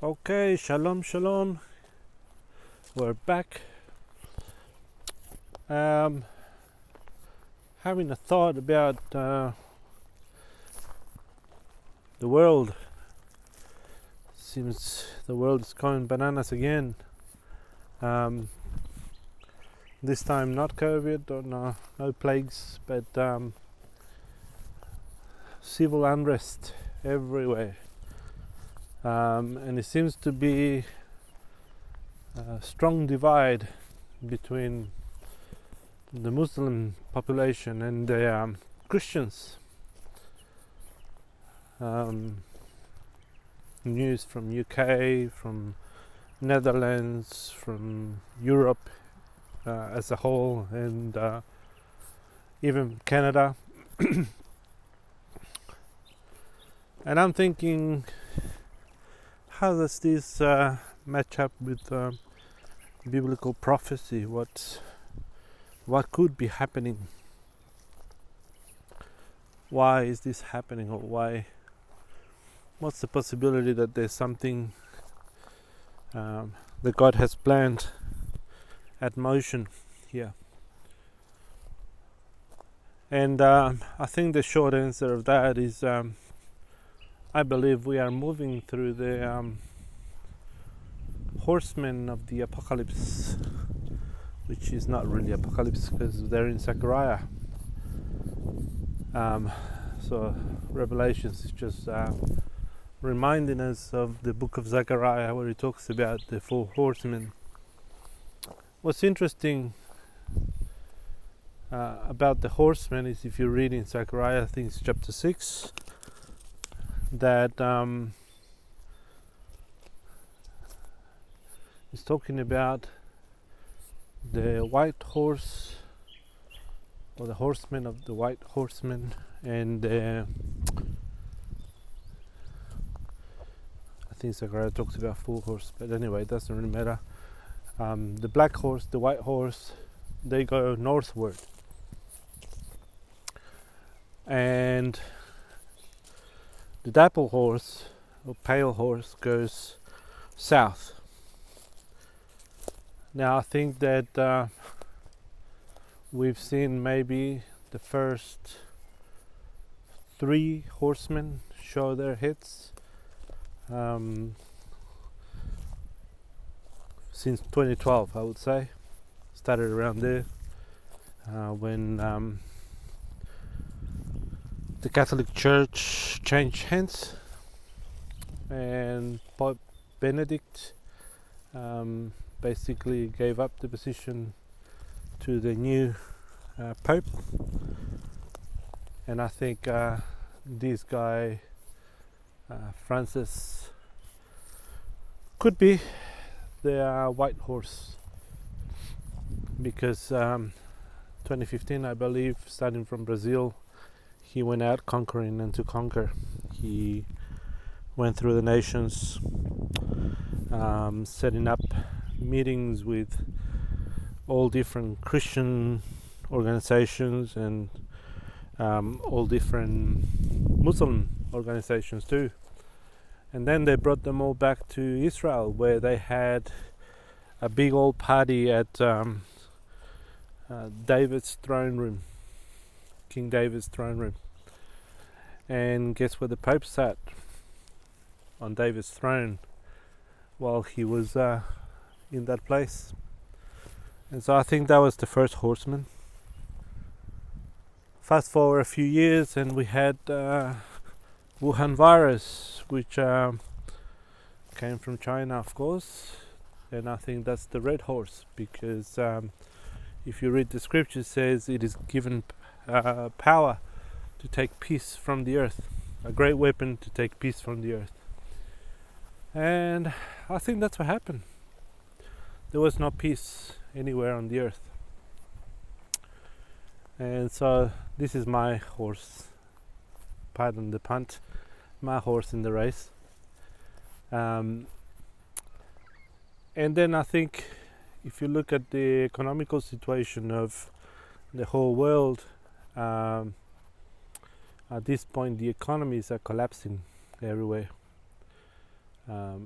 Okay, shalom, shalom. We're back. Um, Having a thought about the world. Seems the world is going bananas again. Um, this time not COVID or no plagues, but civil unrest everywhere. And it seems to be a strong divide between the Muslim population and the Christians. News from UK, from Netherlands, from Europe as a whole, and even Canada. And I'm thinking, how does this match up with biblical prophecy? What could be happening? Why is this happening, or what's the possibility that there's something that God has planned at motion here? And I think the short answer of that is I believe we are moving through the horsemen of the apocalypse, which is not really apocalypse because they're in Zechariah. So Revelations is just reminding us of the book of Zechariah, where he talks about the four horsemen. What's interesting about the horsemen is, if you read in Zechariah, I think it's chapter 6, that he's talking about the white horse, or the horsemen of the white horsemen, and I think Zechariah talks about full horse, but anyway, it doesn't really matter. The black horse, the white horse, they go northward, and the dapple horse, or pale horse, goes south. Now I think that we've seen maybe the first 3 horsemen show their heads since 2012, I would say. Started around there when the Catholic Church changed hands, and Pope Benedict basically gave up the position to the new Pope. And I think this guy, Francis, could be the white horse, because 2015, I believe, starting from Brazil, he went out conquering and to conquer. He went through the nations, setting up meetings with all different Christian organizations and all different Muslim organizations too. And then they brought them all back to Israel, where they had a big old party at David's throne room, King David's throne room. And guess where the Pope sat? On David's throne while he was in that place. And so I think that was the first horseman. Fast forward a few years, and we had Wuhan virus, which came from China, of course. And I think that's the red horse, because if you read the scripture, it says it is given power to take peace from the earth, a great weapon to take peace from the earth. And I think that's what happened. There was no peace anywhere on the earth. And so this is my horse, pardon the punt, my horse in the race. And then I think, if you look at the economical situation of the whole world, at this point the economies are collapsing everywhere.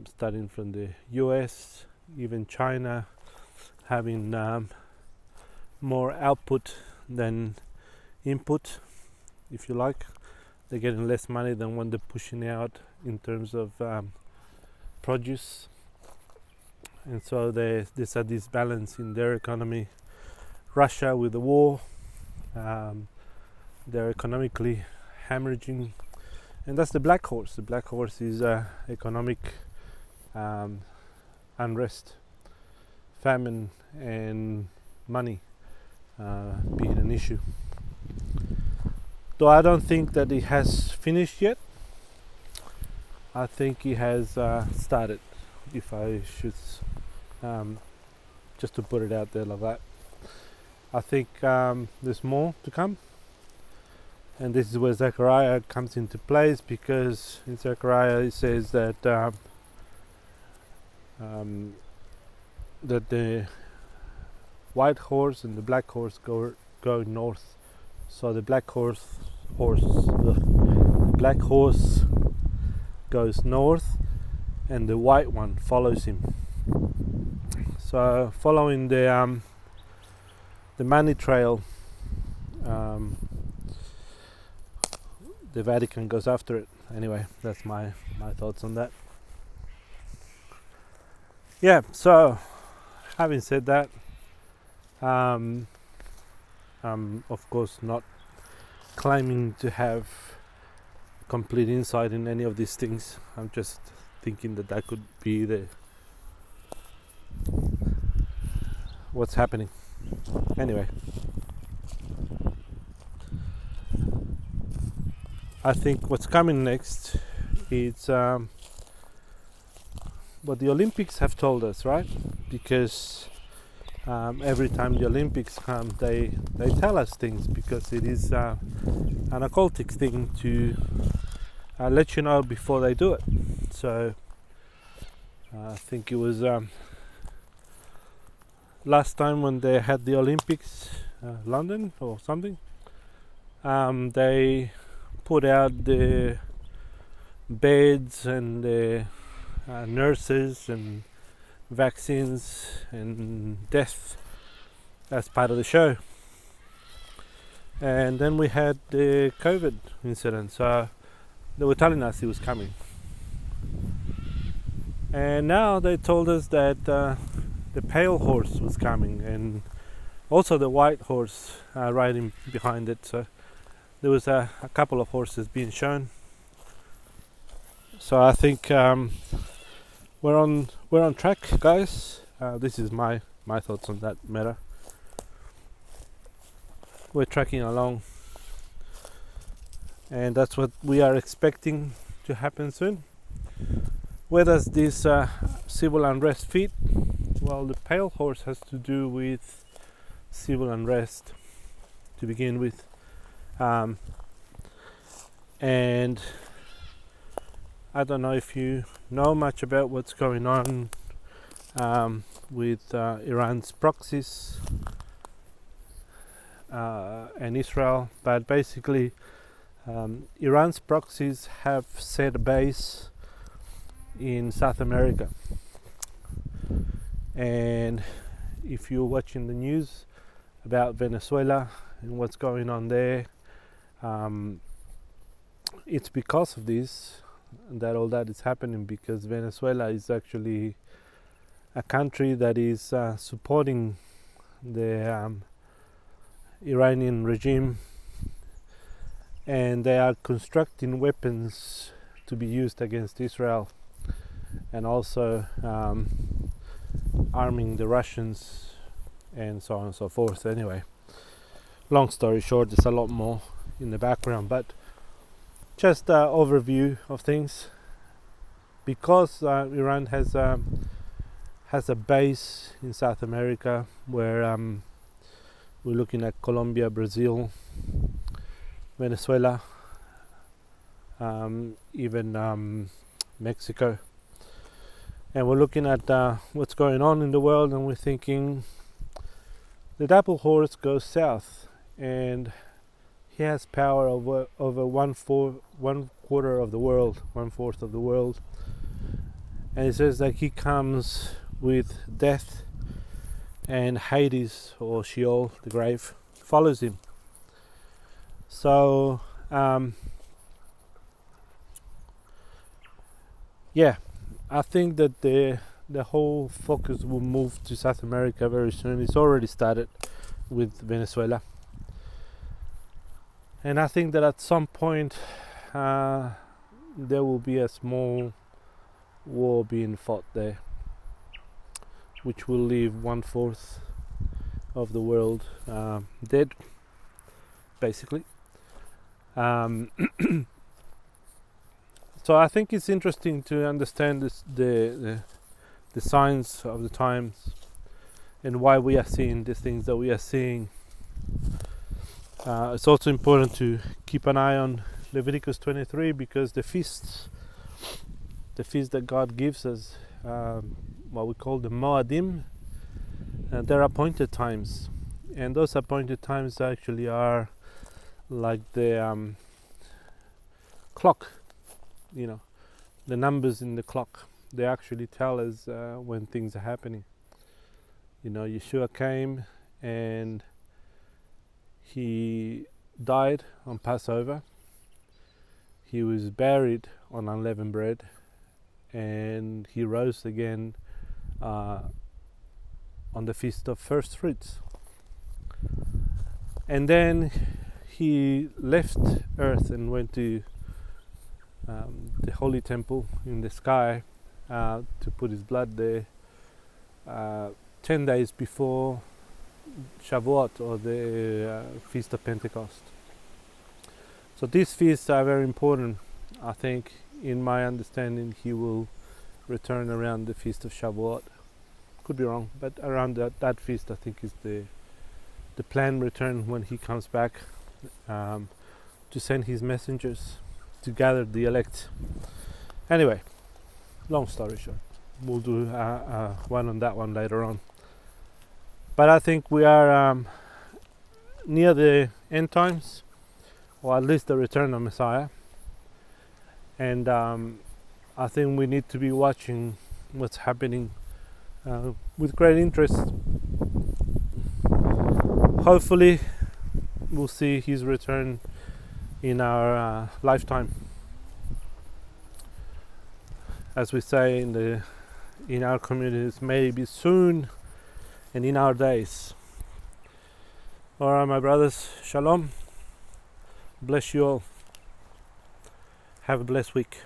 starting from the US, even China, having more output than input, if you like. They're getting less money than what they're pushing out in terms of produce, and so there's a disbalance in their economy. Russia with the war, they're economically hemorrhaging, and that's the black horse. The black horse is economic unrest, famine, and money being an issue. Though I don't think that it has finished yet. I think it has started, if I should just to put it out there like that. I think there's more to come, and this is where Zechariah comes into place, because in Zechariah it says that that the white horse and the black horse go north. So the black horse goes north, and the white one follows him. So following the money trail, the Vatican goes after it. Anyway, that's my thoughts on that. Yeah, so having said that, I'm of course not claiming to have complete insight in any of these things. I'm just thinking that could be what's happening. Anyway, I think what's coming next is what the Olympics have told us, right? Because every time the Olympics come, they tell us things, because it is an occultic thing to let you know before they do it. So I think it was last time when they had the Olympics, London or something, they put out the beds and the nurses and vaccines and death as part of the show. And then we had the COVID incident, so they were telling us it was coming. And now they told us that the pale horse was coming, and also the white horse riding behind it. So there was a couple of horses being shown. So I think we're on track, guys. This is my thoughts on that matter. We're tracking along, and that's what we are expecting to happen soon. Where does this civil unrest fit? Well, the pale horse has to do with civil unrest to begin with, and I don't know if you know much about what's going on with Iran's proxies and Israel, but basically Iran's proxies have set a base in South America, and if you're watching the news about Venezuela and what's going on there, it's because of this that all that is happening, because Venezuela is actually a country that is supporting the Iranian regime, and they are constructing weapons to be used against Israel, and also arming the Russians, and so on and so forth. Anyway, long story short, there's a lot more in the background, but just an overview of things. Because Iran has a base in South America, where we're looking at Colombia, Brazil, Venezuela, even Mexico, and we're looking at what's going on in the world, and we're thinking the dapple horse goes south, and he has power over one quarter of the world, 1/4 of the world, and it says that he comes with death, and Hades, or Sheol, the grave, follows him. So yeah, I think that the whole focus will move to South America very soon. It's already started with Venezuela, and I think that at some point there will be a small war being fought there, which will leave 1/4 of the world dead, basically. So I think it's interesting to understand the signs of the times and why we are seeing the things that we are seeing. It's also important to keep an eye on Leviticus 23, because the feasts that God gives us, what we call the Moadim, they're appointed times, and those appointed times actually are like the clock, the numbers in the clock. They actually tell us when things are happening. Yeshua came and he died on Passover. He was buried on unleavened bread, and he rose again on the Feast of First Fruits. And then he left earth and went to the Holy Temple in the sky to put his blood there 10 days before Shavuot, or the Feast of Pentecost. So these feasts are very important. I think, in my understanding, he will return around the Feast of Shavuot. Could be wrong, but around that feast, I think, is the planned return, when he comes back to send his messengers to gather the elect. Anyway, long story short, we'll do one on that one later on. But I think we are near the end times, or at least the return of Messiah. And I think we need to be watching what's happening with great interest. Hopefully we'll see his return in our lifetime. As we say in our communities, maybe soon and in our days. Alright, my brothers, shalom. Bless you all. Have a blessed week.